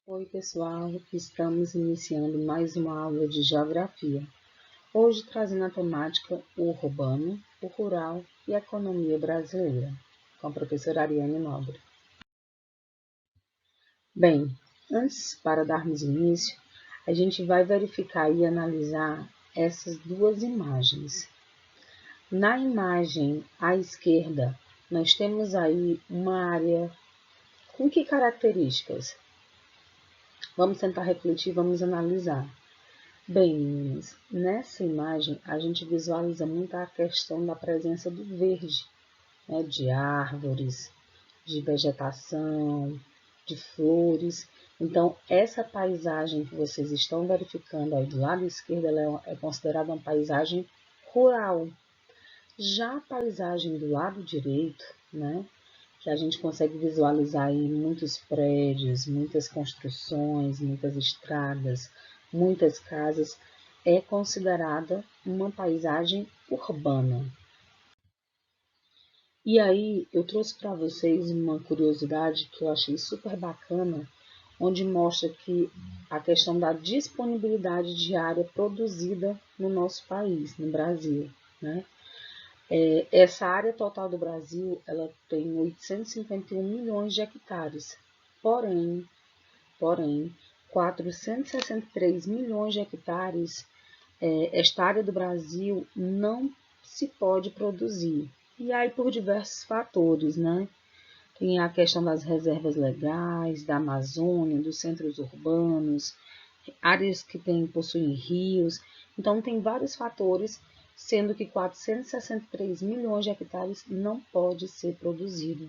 Oi, pessoal, estamos iniciando mais uma aula de Geografia. Hoje trazendo a temática o urbano, o rural e a economia brasileira, com a professora Ariane Nobre. Bem, antes, para darmos início, a gente vai verificar e analisar essas duas imagens. Na imagem à esquerda, nós temos aí uma área com que características? Vamos tentar refletir, vamos analisar. Bem, meninas, nessa imagem a gente visualiza muito a questão da presença do verde, né, de árvores, de vegetação, de flores. Então, essa paisagem que vocês estão verificando aí do lado esquerdo, ela é considerada uma paisagem rural. Já a paisagem do lado direito, né, que a gente consegue visualizar aí muitos prédios, muitas construções, muitas estradas, muitas casas, é considerada uma paisagem urbana. E aí eu trouxe para vocês uma curiosidade que eu achei super bacana, onde mostra que a questão da disponibilidade de área produzida no nosso país, no Brasil, né? Essa área total do Brasil, ela tem 851 milhões de hectares, porém 463 milhões de hectares, esta área do Brasil não se pode produzir. E aí por diversos fatores, né? Tem a questão das reservas legais, da Amazônia, dos centros urbanos, áreas que possuem rios. Então tem vários fatores, sendo que 463 milhões de hectares não pode ser produzido.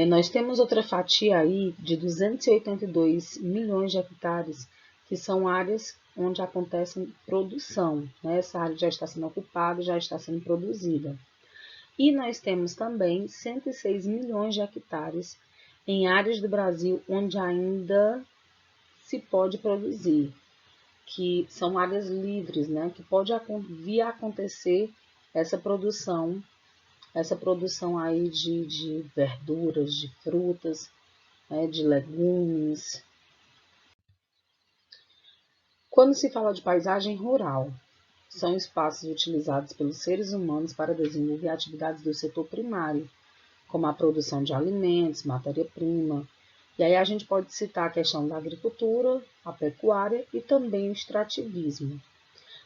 Nós temos outra fatia aí de 282 milhões de hectares, que são áreas onde acontece produção, né? Essa área já está sendo ocupada, já está sendo produzida. E nós temos também 106 milhões de hectares em áreas do Brasil onde ainda se pode produzir, que são áreas livres, né? Que pode vir a acontecer essa produção aí de verduras, de frutas, né, de legumes. Quando se fala de paisagem rural, são espaços utilizados pelos seres humanos para desenvolver atividades do setor primário, como a produção de alimentos, matéria-prima. E aí a gente pode citar a questão da agricultura, a pecuária e também o extrativismo.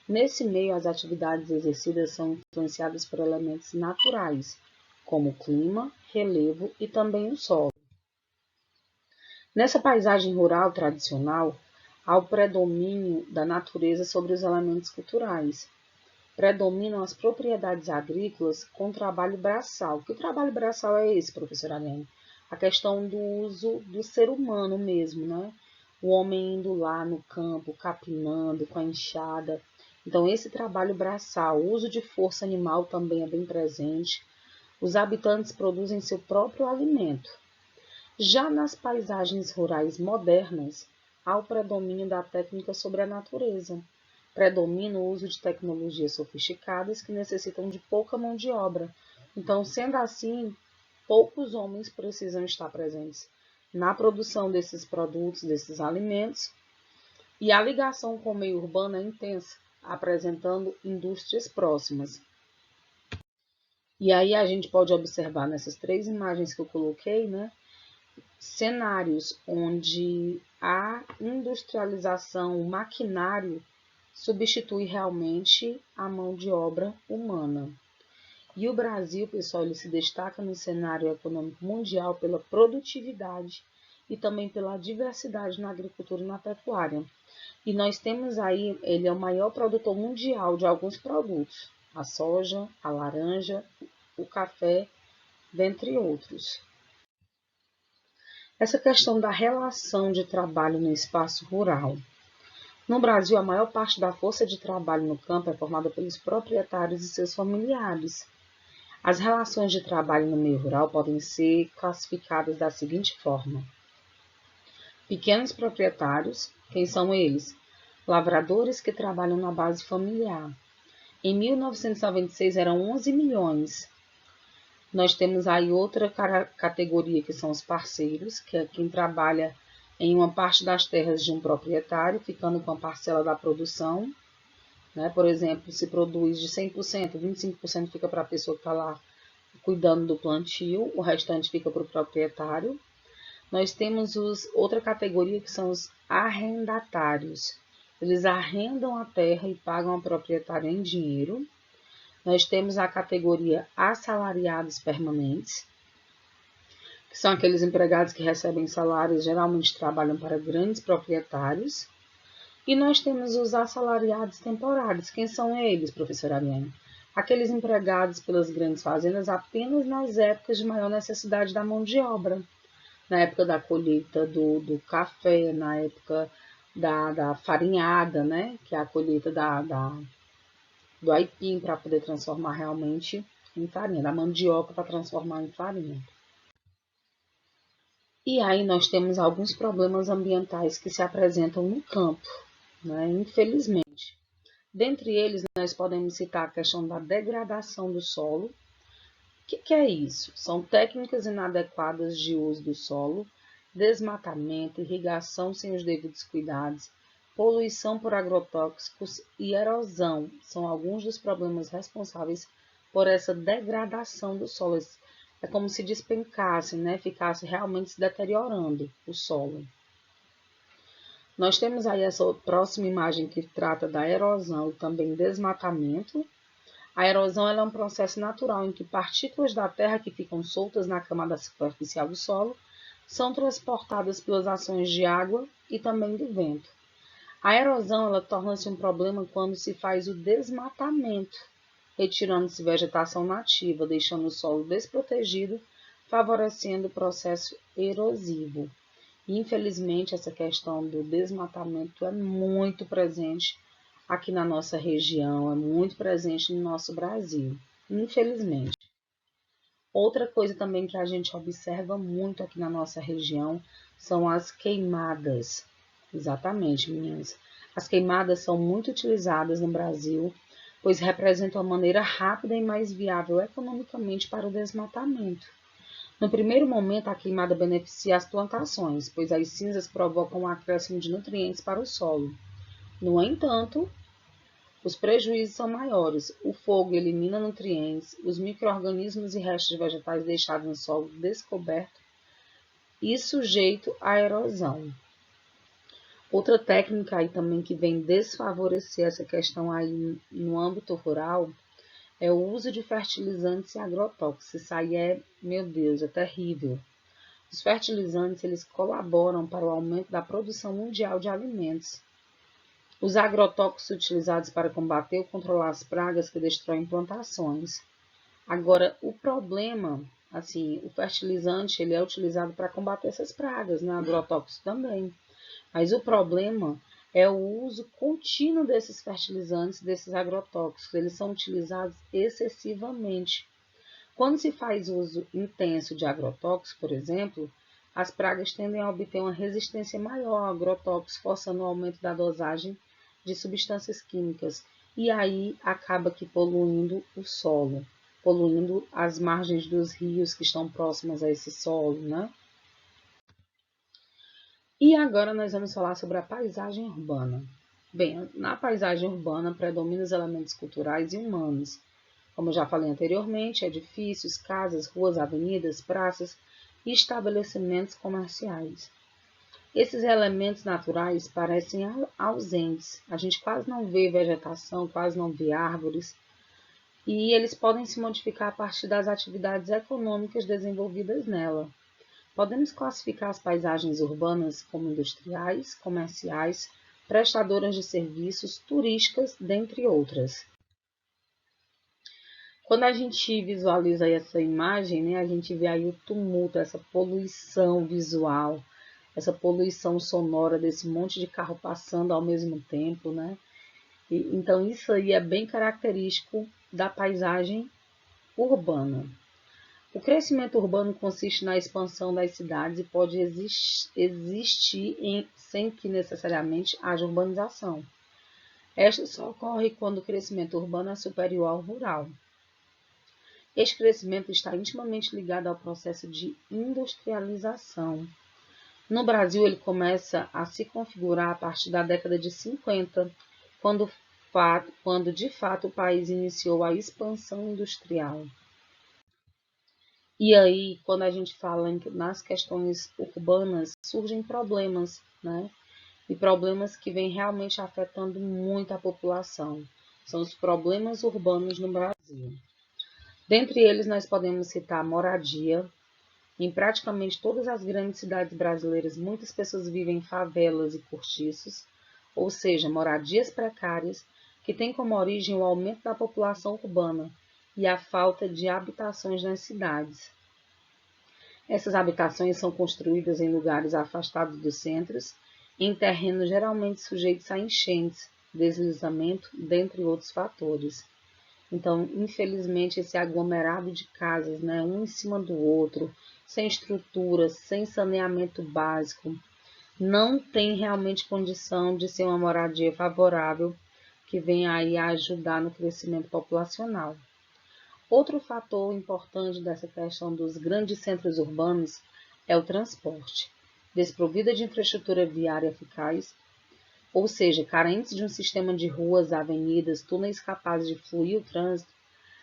Nesse meio, as atividades exercidas são influenciadas por elementos naturais, como o clima, relevo e também o solo. Nessa paisagem rural tradicional, há o predomínio da natureza sobre os elementos culturais. Predominam as propriedades agrícolas com trabalho braçal. Que trabalho braçal é esse, professora Ariane? A questão do uso do ser humano mesmo, né? O homem indo lá no campo, capinando com a enxada. Então, esse trabalho braçal, o uso de força animal também é bem presente. Os habitantes produzem seu próprio alimento. Já nas paisagens rurais modernas, há o predomínio da técnica sobre a natureza. Predomina o uso de tecnologias sofisticadas que necessitam de pouca mão de obra. Então, sendo assim, poucos homens precisam estar presentes na produção desses produtos, desses alimentos, e a ligação com o meio urbano é intensa, apresentando indústrias próximas. E aí a gente pode observar nessas três imagens que eu coloquei, né, cenários onde a industrialização, o maquinário substitui realmente a mão de obra humana. E o Brasil, pessoal, ele se destaca no cenário econômico mundial pela produtividade e também pela diversidade na agricultura e na pecuária. E nós temos aí, ele é o maior produtor mundial de alguns produtos, a soja, a laranja, o café, dentre outros. Essa questão da relação de trabalho no espaço rural. No Brasil, a maior parte da força de trabalho no campo é formada pelos proprietários e seus familiares. As relações de trabalho no meio rural podem ser classificadas da seguinte forma: pequenos proprietários, quem são eles? Lavradores que trabalham na base familiar. Em 1996 eram 11 milhões. Nós temos aí outra categoria que são os parceiros, que é quem trabalha em uma parte das terras de um proprietário, ficando com a parcela da produção, né? Por exemplo, se produz de 100%, 25% fica para a pessoa que está lá cuidando do plantio, o restante fica para o proprietário. Nós temos outra categoria que são os arrendatários. Eles arrendam a terra e pagam ao proprietário em dinheiro. Nós temos a categoria assalariados permanentes, que são aqueles empregados que recebem salários, geralmente trabalham para grandes proprietários. E nós temos os assalariados temporários. Quem são eles, professora Ariane? Aqueles empregados pelas grandes fazendas apenas nas épocas de maior necessidade da mão de obra. Na época da colheita do café, na época da farinhada, né? Que é a colheita do aipim para poder transformar realmente em farinha, da mandioca para transformar em farinha. E aí nós temos alguns problemas ambientais que se apresentam no campo, né? Infelizmente. Dentre eles, nós podemos citar a questão da degradação do solo. O que é isso? São técnicas inadequadas de uso do solo, desmatamento, irrigação sem os devidos cuidados, poluição por agrotóxicos e erosão. São alguns dos problemas responsáveis por essa degradação do solo. É como se despencasse, né? Ficasse realmente se deteriorando o solo. Nós temos aí essa próxima imagem que trata da erosão e também desmatamento. A erosão é um processo natural em que partículas da terra que ficam soltas na camada superficial do solo são transportadas pelas ações de água e também do vento. A erosão torna-se um problema quando se faz o desmatamento, retirando-se vegetação nativa, deixando o solo desprotegido, favorecendo o processo erosivo. Infelizmente, essa questão do desmatamento é muito presente aqui na nossa região, é muito presente no nosso Brasil, infelizmente. Outra coisa também que a gente observa muito aqui na nossa região são as queimadas. Exatamente, meninas. As queimadas são muito utilizadas no Brasil, pois representam a maneira rápida e mais viável economicamente para o desmatamento. No primeiro momento, a queimada beneficia as plantações, pois as cinzas provocam um acréscimo de nutrientes para o solo. No entanto, os prejuízos são maiores. O fogo elimina nutrientes, os micro-organismos e restos vegetais deixados no solo descoberto e sujeito à erosão. Outra técnica aí também que vem desfavorecer essa questão aí no âmbito rural é o uso de fertilizantes e agrotóxicos. Isso aí meu Deus, é terrível. Os fertilizantes, eles colaboram para o aumento da produção mundial de alimentos. Os agrotóxicos utilizados para combater ou controlar as pragas que destroem plantações. Agora, o problema, assim, o fertilizante, ele é utilizado para combater essas pragas, né? Agrotóxico também. Mas o problema é o uso contínuo desses fertilizantes, desses agrotóxicos. Eles são utilizados excessivamente. Quando se faz uso intenso de agrotóxicos, por exemplo, as pragas tendem a obter uma resistência maior ao agrotóxico, forçando o aumento da dosagem de substâncias químicas. E aí acaba que poluindo o solo, poluindo as margens dos rios que estão próximas a esse solo, né? E agora nós vamos falar sobre a paisagem urbana. Bem, na paisagem urbana predominam os elementos culturais e humanos. Como eu já falei anteriormente, edifícios, casas, ruas, avenidas, praças e estabelecimentos comerciais. Esses elementos naturais parecem ausentes. A gente quase não vê vegetação, quase não vê árvores. E eles podem se modificar a partir das atividades econômicas desenvolvidas nela. Podemos classificar as paisagens urbanas como industriais, comerciais, prestadoras de serviços, turísticas, dentre outras. Quando a gente visualiza essa imagem, né, a gente vê aí o tumulto, essa poluição visual, essa poluição sonora desse monte de carro passando ao mesmo tempo, né? Então isso aí é bem característico da paisagem urbana. O crescimento urbano consiste na expansão das cidades e pode existir sem que necessariamente haja urbanização. Esta só ocorre quando o crescimento urbano é superior ao rural. Este crescimento está intimamente ligado ao processo de industrialização. No Brasil, ele começa a se configurar a partir da década de 50, quando de fato o país iniciou a expansão industrial. E aí, quando a gente fala nas questões urbanas, surgem problemas, né? E problemas que vêm realmente afetando muito a população. São os problemas urbanos no Brasil. Dentre eles, nós podemos citar a moradia. Em praticamente todas as grandes cidades brasileiras, muitas pessoas vivem em favelas e cortiços, ou seja, moradias precárias, que têm como origem o aumento da população urbana e a falta de habitações nas cidades. Essas habitações são construídas em lugares afastados dos centros, em terrenos geralmente sujeitos a enchentes, deslizamento, dentre outros fatores. Então, infelizmente, esse aglomerado de casas, né, um em cima do outro, sem estrutura, sem saneamento básico, não tem realmente condição de ser uma moradia favorável que venha aí a ajudar no crescimento populacional. Outro fator importante dessa questão dos grandes centros urbanos é o transporte. Desprovida de infraestrutura viária eficaz, ou seja, carentes de um sistema de ruas, avenidas, túneis capazes de fluir o trânsito,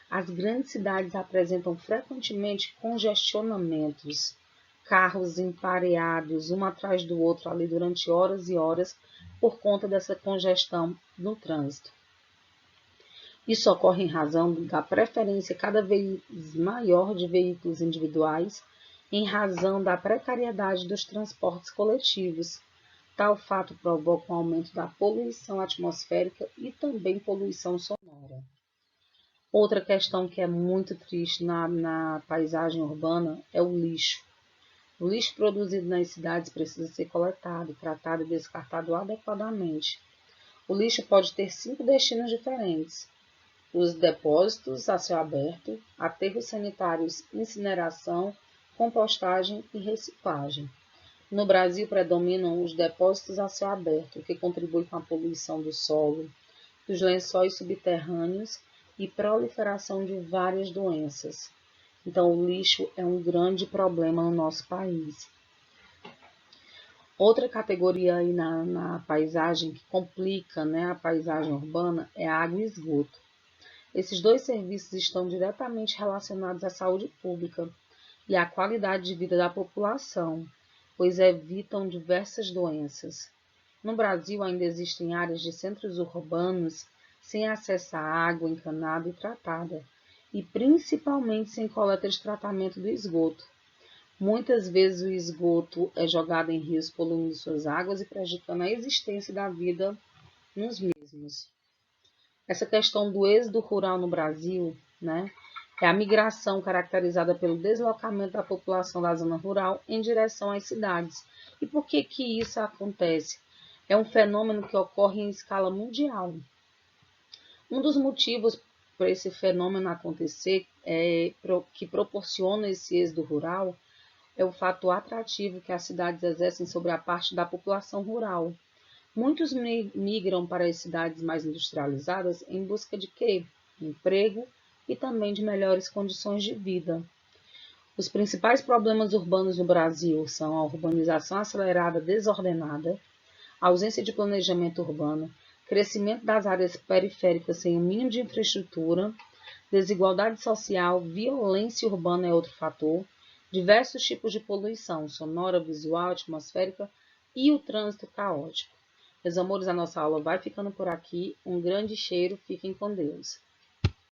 as grandes cidades apresentam frequentemente congestionamentos, carros empareados um atrás do outro ali durante horas e horas por conta dessa congestão no trânsito. Isso ocorre em razão da preferência cada vez maior de veículos individuais, em razão da precariedade dos transportes coletivos. Tal fato provoca um aumento da poluição atmosférica e também poluição sonora. Outra questão que é muito triste na paisagem urbana é o lixo. O lixo produzido nas cidades precisa ser coletado, tratado e descartado adequadamente. O lixo pode ter 5 destinos diferentes: os depósitos a céu aberto, aterros sanitários, incineração, compostagem e reciclagem. No Brasil predominam os depósitos a céu aberto, que contribuem com a poluição do solo, dos lençóis subterrâneos e proliferação de várias doenças. Então, o lixo é um grande problema no nosso país. Outra categoria aí na paisagem que complica, né, a paisagem urbana é a água e esgoto. Esses dois serviços estão diretamente relacionados à saúde pública e à qualidade de vida da população, pois evitam diversas doenças. No Brasil, ainda existem áreas de centros urbanos sem acesso à água encanada e tratada, e principalmente sem coleta de tratamento do esgoto. Muitas vezes o esgoto é jogado em rios, poluindo suas águas e prejudicando a existência da vida nos mesmos. Essa questão do êxodo rural no Brasil, né, é a migração caracterizada pelo deslocamento da população da zona rural em direção às cidades. E por que que isso acontece? É um fenômeno que ocorre em escala mundial. Um dos motivos para esse fenômeno acontecer, que proporciona esse êxodo rural, é o fator atrativo que as cidades exercem sobre a parte da população rural. Muitos migram para as cidades mais industrializadas em busca de quê? Emprego e também de melhores condições de vida. Os principais problemas urbanos no Brasil são a urbanização acelerada desordenada, a ausência de planejamento urbano, crescimento das áreas periféricas sem o mínimo de infraestrutura, desigualdade social, violência urbana é outro fator, diversos tipos de poluição sonora, visual, atmosférica e o trânsito caótico. Meus amores, a nossa aula vai ficando por aqui. Um grande cheiro, fiquem com Deus.